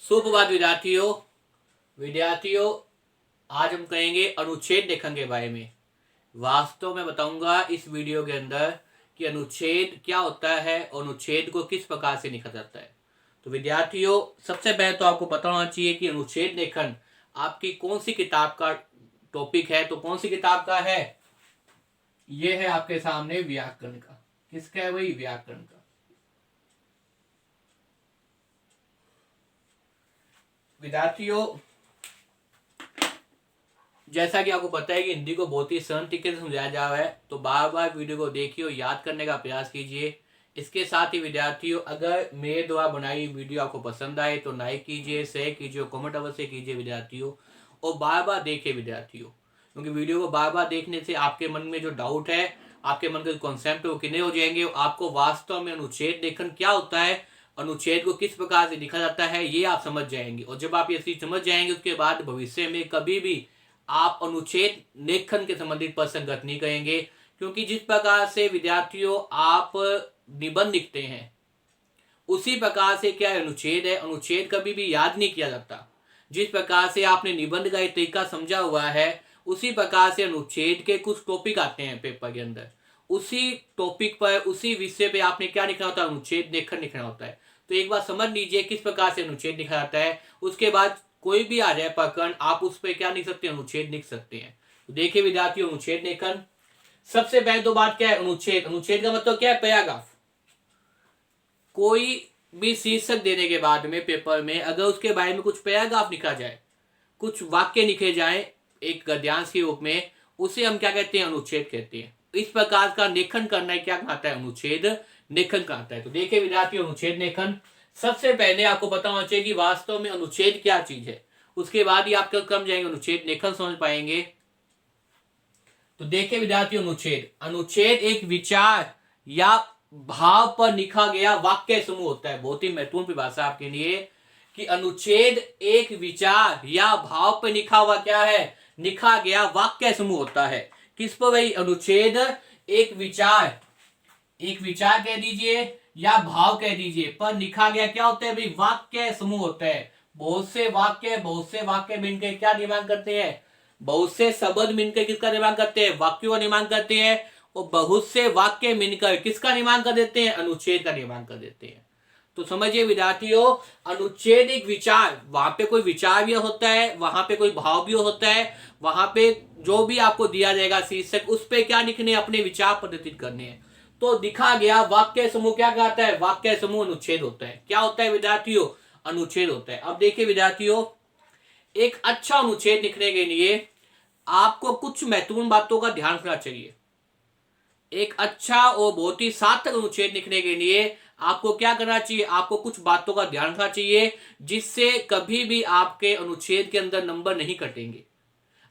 सुप्रभात विद्यार्थियों आज हम कहेंगे अनुच्छेद लेखन के बारे में। वास्तव में बताऊंगा इस वीडियो के अंदर कि अनुच्छेद क्या होता है और अनुच्छेद को किस प्रकार से लिखा जाता है। तो विद्यार्थियों, सबसे पहले तो आपको पता होना चाहिए कि अनुच्छेद लेखन आपकी कौन सी किताब का टॉपिक है। तो कौन सी किताब का है? यह है आपके सामने व्याकरण का। किसका है भाई? व्याकरण का। विद्यार्थियों, जैसा कि आपको पता है कि हिंदी को बहुत ही सरल तरीके से समझाया जा रहा है, तो बार बार वीडियो को देखिए और याद करने का प्रयास कीजिए। इसके साथ ही विद्यार्थियों, अगर मेरे द्वारा बनाई वीडियो आपको पसंद आए तो लाइक कीजिए, शेयर कीजिए, कमेंट अवश्य कीजिए विद्यार्थियों, और बार बार देखिए विद्यार्थियों, क्योंकि वीडियो को बार बार देखने से आपके मन में जो डाउट है, आपके मन के कॉन्सेप्ट वो क्लियर हो जाएंगे। आपको वास्तव में अनुच्छेद लेखन क्या होता है, अनुच्छेद को किस प्रकार से लिखा जाता है, ये आप समझ जाएंगे। और जब आप ये चीज समझ जाएंगे, उसके बाद भविष्य में कभी भी आप अनुच्छेद लेखन के संबंधित पर संगत नहीं करेंगे, क्योंकि जिस प्रकार से विद्यार्थियों आप निबंध लिखते हैं, उसी प्रकार से क्या अनुच्छेद है। अनुच्छेद कभी भी याद नहीं किया जाता। जिस प्रकार से आपने निबंध का एक तरीका समझा हुआ है, उसी प्रकार से अनुच्छेद के कुछ टॉपिक आते हैं पेपर के अंदर। उसी टॉपिक पर, उसी विषय पे आपने क्या लिखना होता है? अनुच्छेद लेखन लिखना होता है। तो एक बार समझ लीजिए किस प्रकार से अनुच्छेद लिखा जाता है। उसके बाद कोई भी आ जाए प्रकरण, आप उस पर क्या लिख सकते हैं? अनुच्छेद लिख सकते हैं। तो देखिए विद्यार्थियों, अनुच्छेद लेखन सबसे पहले तो बात क्या है? अनुच्छेद। अनुच्छेद का मतलब क्या है? पैराग्राफ। कोई भी शीर्षक देने के बाद में पेपर में अगर उसके बारे में कुछ पैराग्राफ लिखा जाए, कुछ वाक्य लिखे जाए एक गद्यांश के रूप में, उसे हम क्या कहते हैं? अनुच्छेद कहते हैं। इस प्रकार का लेखन करना क्या कहता है? अनुच्छेद लेखन कहता है। तो देखिए विद्यार्थियों, अनुच्छेद लेखन सबसे पहले आपको पता होना चाहिए कि वास्तव में अनुच्छेद क्या चीज है। उसके बाद ही आप कम जाएंगे अनुच्छेद लेखन समझ पाएंगे। तो देखिए विद्यार्थियों, अनुच्छेद अनुच्छेद एक विचार या भाव पर लिखा गया वाक्य समूह होता है। बहुत ही महत्वपूर्ण परिभाषा आपके लिए कि अनुच्छेद एक विचार या भाव पर लिखा हुआ क्या है? लिखा गया वाक्य समूह होता है। किस पर भाई? अनुच्छेद एक विचार कह दीजिए या भाव कह दीजिए, पर लिखा गया क्या होता है भाई? वाक्य समूह होता है। बहुत से वाक्य मिलकर क्या निर्माण करते हैं? बहुत से शब्द मिलकर किसका निर्माण करते हैं? वाक्यों का निर्माण करते हैं। और बहुत से वाक्य मिलकर किसका निर्माण कर देते हैं? अनुच्छेद का निर्माण कर देते हैं। तो समझिए विद्यार्थियों, अनुच्छेद एक विचार, वहां पे कोई विचार भी होता है, वहां पे कोई भाव भी होता है, वहां पे जो भी आपको दिया जाएगा शीर्षक, उस पे क्या लिखने? अपने विचार प्रदर्शित करने हैं। तो दिखा गया वाक्य समूह क्या कहता है? वाक्य समूह अनुच्छेद होता है। क्या होता है विद्यार्थियों? अनुच्छेद होता है। अब देखिए विद्यार्थियों, एक अच्छा अनुच्छेद लिखने के लिए आपको कुछ महत्वपूर्ण बातों का ध्यान रखना चाहिए। एक अच्छा और बहुत ही सार्थक अनुच्छेद लिखने के लिए आपको क्या करना चाहिए? आपको कुछ बातों का ध्यान रखना चाहिए, जिससे कभी भी आपके अनुच्छेद के अंदर नंबर नहीं कटेंगे।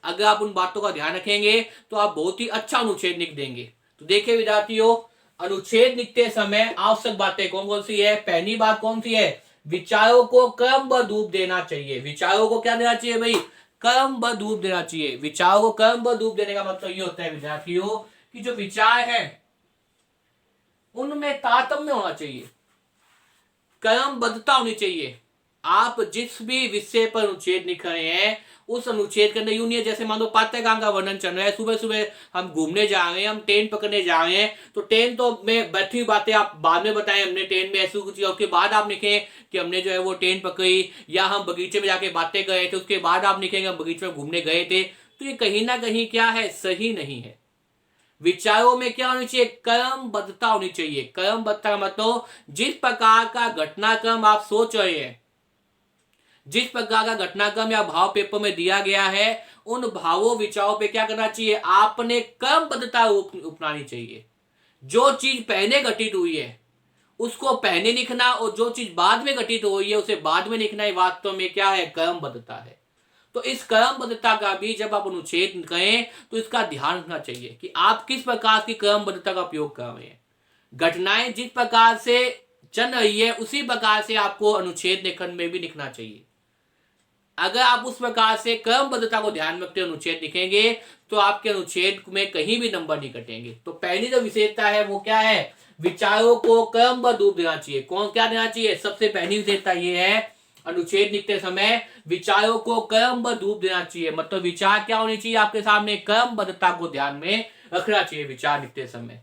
अगर आप उन बातों का ध्यान रखेंगे तो आप बहुत ही अच्छा अनुच्छेद लिख देंगे। तो देखिए विद्यार्थियों, अनुच्छेद लिखते समय आवश्यक बातें कौन कौन सी है? पहली बात कौन सी है? विचारों को क्रमबद्ध रूप देना चाहिए। विचारों को क्या देना चाहिए भाई? क्रमबद्ध रूप देना चाहिए। विचारों को क्रमबद्ध रूप देने का मतलब ये होता है विद्यार्थियों कि जो विचार है उनमें तारतम्य होना चाहिए, क्रमबद्धता होनी चाहिए। आप जिस भी विषय पर अनुच्छेद लिख रहे हैं, उस अनुच्छेद के अंदर यूं नहीं है जैसे मान लो पाठ्यक्रम का वर्णन चल रहा है, सुबह सुबह हम घूमने जा रहे हैं, हम ट्रेन पकड़ने जा रहे हैं, तो ट्रेन तो में बैठी हुई बातें आप बाद में बताएं, हमने ट्रेन में ऐसी कुछ, उसके बाद आप लिखें कि हमने जो है वो ट्रेन पकड़ी, या हम बगीचे में जाके बातें कर रहे थे, उसके बाद आप लिखेंगे हम बगीचे में घूमने गए थे। तो ये कहीं ना कहीं क्या है? सही नहीं है। विचारों में क्या होनी चाहिए? क्रमबद्धता होनी चाहिए। क्रमबद्धता का मतलब जिस प्रकार का घटनाक्रम आप सोच रहे हैं, जिस प्रकार का घटनाक्रम या भाव पेपर में दिया गया है, उन भावों विचारों पे क्या करना चाहिए? आपने क्रमबद्धता अपनानी चाहिए। जो चीज पहले घटित हुई है उसको पहले लिखना, और जो चीज बाद में घटित हुई है उसे बाद में लिखना, वास्तव में क्या है? क्रमबद्धता है। तो इस क्रमबद्धता का भी जब आप अनुच्छेद करें तो इसका ध्यान रखना चाहिए कि आप किस प्रकार की क्रमबद्धता का उपयोग कर रहे हैं। घटनाएं जिस प्रकार से चल रही है उसी प्रकार से आपको अनुच्छेद लेखन में भी लिखना चाहिए। अगर आप उस प्रकार से क्रमबद्धता को ध्यान रखते अनुच्छेद लिखेंगे तो आपके अनुच्छेद में कहीं भी नंबर नहीं कटेंगे। तो पहली जो विशेषता है वो क्या है? विचारों को क्रमबद्ध रूप देना चाहिए। कौन क्या देना चाहिए? सबसे पहली विशेषता ये है, अनुच्छेद लिखते समय विचारों को क्रमबद्ध रूप देना चाहिए। मतलब विचार क्या होनी चाहिए आपके सामने, क्रमबद्धता को ध्यान में रखना चाहिए विचार लिखते समय।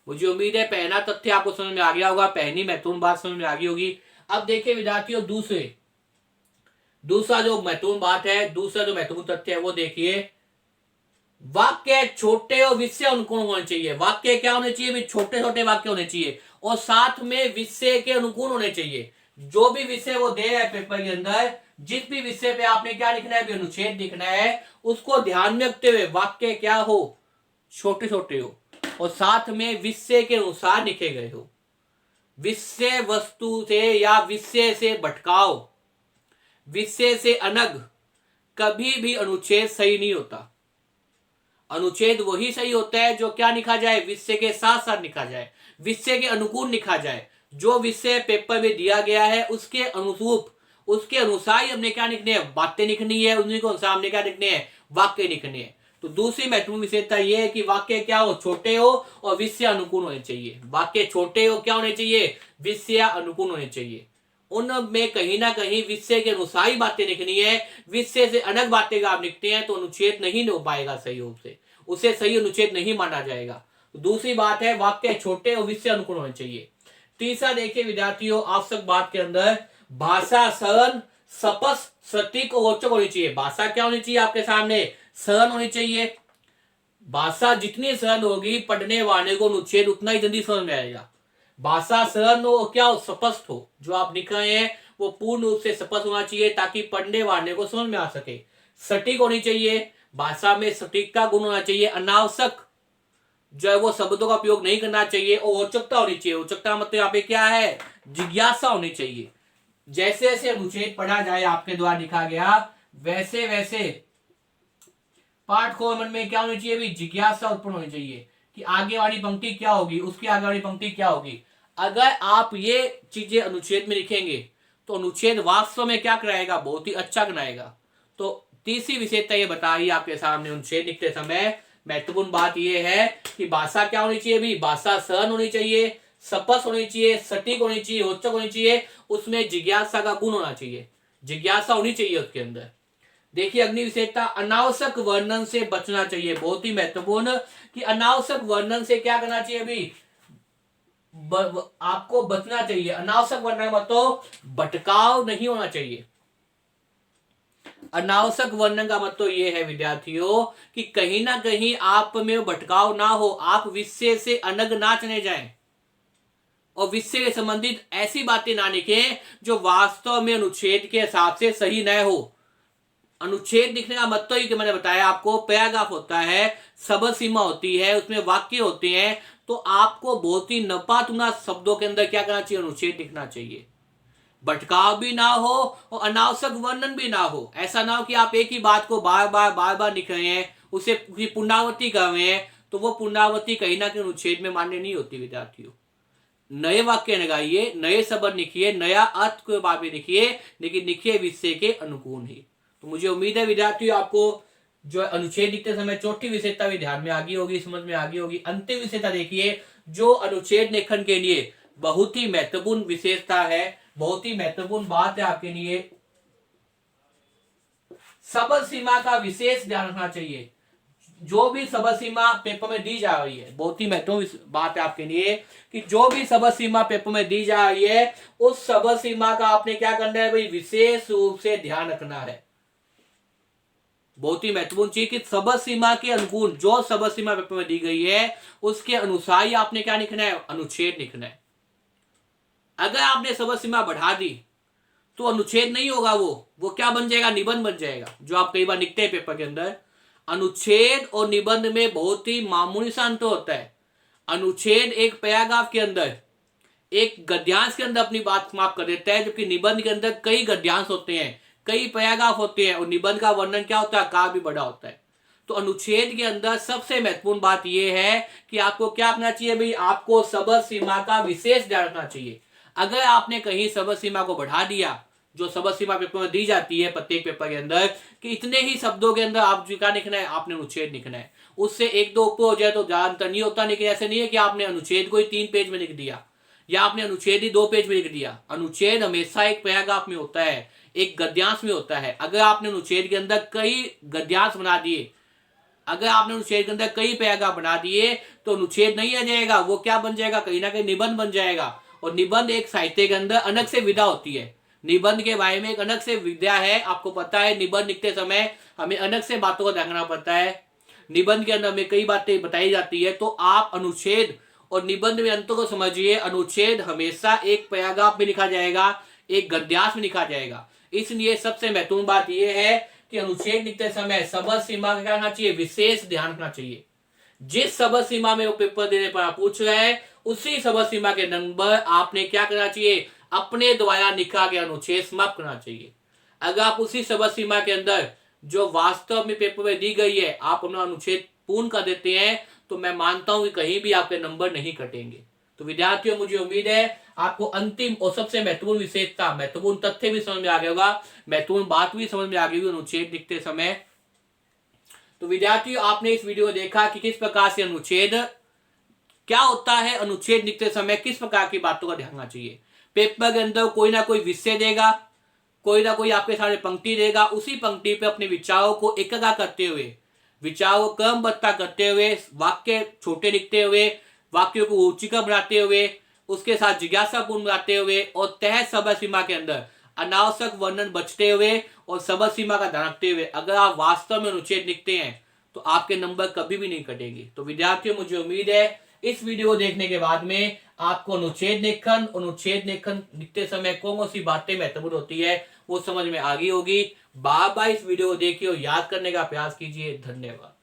मुझे उम्मीद है पहला तथ्य आपको समझ में आ गया होगा, पहली महत्वपूर्ण बात समझ में आ गई होगी। अब देखिए विद्यार्थियों, दूसरा जो महत्वपूर्ण बात है, दूसरा जो महत्वपूर्ण तथ्य है वो देखिए, वाक्य छोटे और विषय अनुकूल होने चाहिए। वाक्य क्या होने चाहिए भी, छोटे छोटे वाक्य होने चाहिए और साथ में विषय के अनुकूल होने चाहिए। जो भी विषय वो दे रहा है पेपर के अंदर, जिस भी विषय पे आपने क्या लिखना है, अनुच्छेद लिखना है, उसको ध्यान में रखते हुए वाक्य क्या हो, छोटे छोटे हो और साथ में विषय के अनुसार लिखे गए हो। विषय वस्तु से या विषय से भटकाव, विषय से अलग कभी भी अनुच्छेद सही नहीं होता। अनुच्छेद वही सही होता है जो क्या लिखा जाए, विषय के साथ साथ लिखा जाए, विषय के अनुकूल लिखा जाए। जो विषय पेपर में दिया गया है उसके अनुरूप, उसके अनुसार ही हमने क्या लिखने हैं, बातें लिखनी है, उन्हीं को अनुसार हमने क्या लिखने हैं, वाक्य लिखने हैं। तो दूसरी महत्वपूर्ण विशेषता यह है कि वाक्य क्या हो, छोटे हो और विषय अनुकूल होने चाहिए। वाक्य छोटे हो, क्या होने चाहिए, विषय अनुकूल होने चाहिए। उनमें कहीं ना कहीं विषय के अनुसार ही बातें लिखनी है। विषय से अलग बातें आप लिखते हैं तो अनुच्छेद नहीं हो पाएगा सही रूप से, उसे सही अनुच्छेद नहीं माना जाएगा। तो दूसरी बात है, वाक्य छोटे और विषय अनुकूल होने चाहिए। तीसरा देखिए विद्यार्थियों, आवश्यक बात के अंदर भाषा सरल, स्पष्ट, सटीक और रोचक होनी चाहिए। भाषा क्या होनी चाहिए आपके सामने, सरल होनी चाहिए। भाषा जितनी सरल होगी पढ़ने वाले को अनुच्छेद उतना ही जल्दी समझ में आएगा। भाषा सरल हो, क्या हो, स्पष्ट हो, जो आप लिख रहे हैं वो पूर्ण रूप से स्पष्ट होना चाहिए ताकि पढ़ने वाले को समझ में आ सके। सटीक होनी चाहिए, भाषा में सटीकता गुण होना चाहिए। अनावश्यक जो है वो शब्दों का उपयोग नहीं करना चाहिए और रोचकता होनी चाहिए। रोचकता मतलब यहाँ पे क्या है, जिज्ञासा होनी चाहिए। जैसे जैसे अनुच्छेद पढ़ा जाए आपके द्वारा लिखा गया, वैसे वैसे पाठ को मन में क्या होनी चाहिए भी, जिज्ञासा उत्पन्न होनी चाहिए कि आगे वाली पंक्ति क्या होगी, उसकी आगे वाली पंक्ति क्या होगी। अगर आप ये चीजें अनुच्छेद में लिखेंगे तो अनुच्छेद वास्तव में क्या कराएगा, बहुत ही अच्छा बनाएगा। तो तीसरी विशेषता ये बताई आपके सामने अनुच्छेद लिखते समय, महत्वपूर्ण बात यह है कि भाषा क्या होनी चाहिए भी, भाषा सरल होनी चाहिए, स्पष्ट होनी चाहिए, सटीक होनी चाहिए, रोचक होनी चाहिए, उसमें जिज्ञासा का गुण होना चाहिए, जिज्ञासा होनी चाहिए उसके अंदर। देखिए अगली विशेषता, अनावश्यक वर्णन से बचना चाहिए। बहुत ही महत्वपूर्ण कि अनावश्यक वर्णन से क्या करना चाहिए अभी, आपको बचना चाहिए। अनावश्यक वर्णन मतलब भटकाव नहीं होना चाहिए। अनावश्यक वर्णन का मतलब यह है विद्यार्थियों कि कहीं ना कहीं आप में भटकाव ना हो, आप विषय से अलग ना चले जाएं और विषय से संबंधित ऐसी बातें ना लिखें जो वास्तव में अनुच्छेद के हिसाब से सही न हो। अनुच्छेद लिखने का मतलब ही कि मैंने बताया आपको, पैराग्राफ होता है, शब्द सीमा होती है, उसमें वाक्य होते हैं, तो आपको बहुत ही नपातुना शब्दों के अंदर क्या करना चाहिए, अनुच्छेद लिखना चाहिए। भटकाव भी ना हो और अनावश्यक वर्णन भी ना हो। ऐसा ना हो कि आप एक ही बात को बार बार लिख रहे हैं, उसे पुनरावृत्ति कर रहे हैं, तो वो पुनरावृत्ति कहीं ना कहीं अनुच्छेद में मान्य नहीं होती विद्यार्थियों। नए वाक्य लगाइए, नए शब्द लिखिए, नया अर्थ के बाद में लिखिए, लेकिन लिखिए विषय के अनुकूल ही। तो मुझे उम्मीद है विद्यार्थियों आपको जो अनुच्छेद लिखते समय चौथी विशेषता भी ध्यान में आ गई होगी, समझ में आ गई होगी। अंतिम विशेषता देखिए जो अनुच्छेद लेखन के लिए बहुत ही महत्वपूर्ण विशेषता है, बहुत ही महत्वपूर्ण बात है आपके लिए, शब्द सीमा का विशेष ध्यान रखना चाहिए। जो भी शब्द सीमा पेपर में दी जा रही है, बहुत ही महत्वपूर्ण बात है आपके लिए कि जो भी शब्द सीमा पेपर में दी जा रही है उस शब्द सीमा का आपने क्या करना है भाई, विशेष रूप से ध्यान रखना है। बहुत ही महत्वपूर्ण चीज कि शब्द सीमा के अनुकूल जो शब्द सीमा पेपर में दी गई है उसके अनुसार ही आपने क्या लिखना है, अनुच्छेद लिखना है। अगर आपने शब्द सीमा बढ़ा दी तो अनुच्छेद नहीं होगा, वो क्या बन जाएगा, निबंध बन जाएगा, जो आप कई बार लिखते हैं पेपर के अंदर। अनुच्छेद और निबंध में बहुत ही मामूली सा अंतर होता है। अनुच्छेद एक पैराग्राफ के अंदर, एक गद्यांश के अंदर अपनी बात समाप्त कर देता है, जबकि निबंध के अंदर कई गद्यांश होते हैं, कई पैराग्राफ होते हैं और निबंध का वर्णन क्या होता है, काव्य भी बड़ा होता है। तो अनुच्छेद के अंदर सबसे महत्वपूर्ण बात यह है कि आपको क्या करना चाहिए भाई, आपको शब्द सीमा का विशेष ध्यान रखना चाहिए। अगर आपने कहीं शब्द सीमा को बढ़ा दिया, जो शब्द सीमा पेपर में दी जाती है प्रत्येक पेपर के अंदर कि इतने ही शब्दों के अंदर आप क्या लिखना है, आपने अनुच्छेद लिखना है, उससे एक दो ऊपर हो जाए तो ज्यादा अंतर नहीं होता। लेकिन ऐसे नहीं है कि आपने अनुच्छेद को ही 3 पेज में लिख दिया या आपने अनुच्छेद ही 2 पेज में लिख दिया। अनुच्छेद हमेशा एक पैराग्राफ में होता है, एक गद्यांश में होता है। अगर आपने अनुच्छेद के अंदर कई गद्यांश बना दिए, अगर आपने अनुच्छेद के अंदर कई पैराग्राफ बना दिए तो अनुच्छेद नहीं आ जाएगा, वो क्या बन जाएगा, कहीं ना कहीं निबंध बन जाएगा। और निबंध एक साहित्य के अंदर अलग से विधा होती है। निबंध के बारे में एक अलग से विधा है, आपको पता है। निबंध लिखते समय हमें अलग से बातों को ध्यान रखना पड़ता है। निबंध के अंदर हमें कई बातें बताई जाती है। तो आप अनुच्छेद और निबंध में अंतर को समझिए। अनुच्छेद हमेशा एक पैराग्राफ में लिखा जाएगा, एक गद्यांश में लिखा जाएगा। इसलिए सबसे महत्वपूर्ण बात यह है कि अनुच्छेद लिखते समय शब्द सीमा का क्या रखना चाहिए, विशेष ध्यान रखना चाहिए। जिस शब्द सीमा में वो पेपर देने पर आप पूछ रहे हैं, उसी शब्द सीमा के नंबर आपने क्या करना चाहिए, अपने द्वारा लिखा गया अनुच्छेद समाप्त करना चाहिए। अगर आप उसी शब्द सीमा के अंदर जो वास्तव में पेपर में दी गई है आप अपना अनुच्छेद पूर्ण कर देते हैं, तो मैं मानता हूं कि कहीं भी आपके नंबर नहीं कटेंगे। तो विद्यार्थियों, मुझे उम्मीद है आपको अंतिम और सबसे महत्वपूर्ण विशेषता, महत्वपूर्ण तथ्य भी समझ में आ गया होगा, महत्वपूर्ण बात भी समझ में आ गई होगी अनुच्छेद लिखते समय। तो विद्यार्थियों, आपने इस वीडियो में देखा कि किस प्रकार से अनुच्छेद क्या होता है, अनुच्छेद लिखते समय किस प्रकार की बातों का ध्यान रखना चाहिए। पेपर के अंदर कोई ना कोई विषय देगा, कोई ना कोई आपके सामने पंक्ति देगा, उसी पंक्ति पे अपने विचारों को एकाग्र करते हुए, विचारों को क्रमबद्धता करते हुए, वाक्य छोटे लिखते हुए, वाक्यों को रुचिकर बनाते हुए, उसके साथ जिज्ञासापूर्ण बनाते हुए और तय शब्द सीमा के अंदर अनावश्यक वर्णन बचते हुए और शब्द सीमा का ध्यान रखते हुए अगर आप वास्तव में अनुच्छेद लिखते हैं तो आपके नंबर कभी भी नहीं कटेंगे। तो विद्यार्थियों, मुझे उम्मीद है इस वीडियो को देखने के बाद में आपको अनुच्छेद लेखन लिखते समय कौन सी बातें महत्वपूर्ण होती है वो समझ में आ गई होगी। बार बार इस वीडियो को देखिए और याद करने का प्रयास कीजिए। धन्यवाद।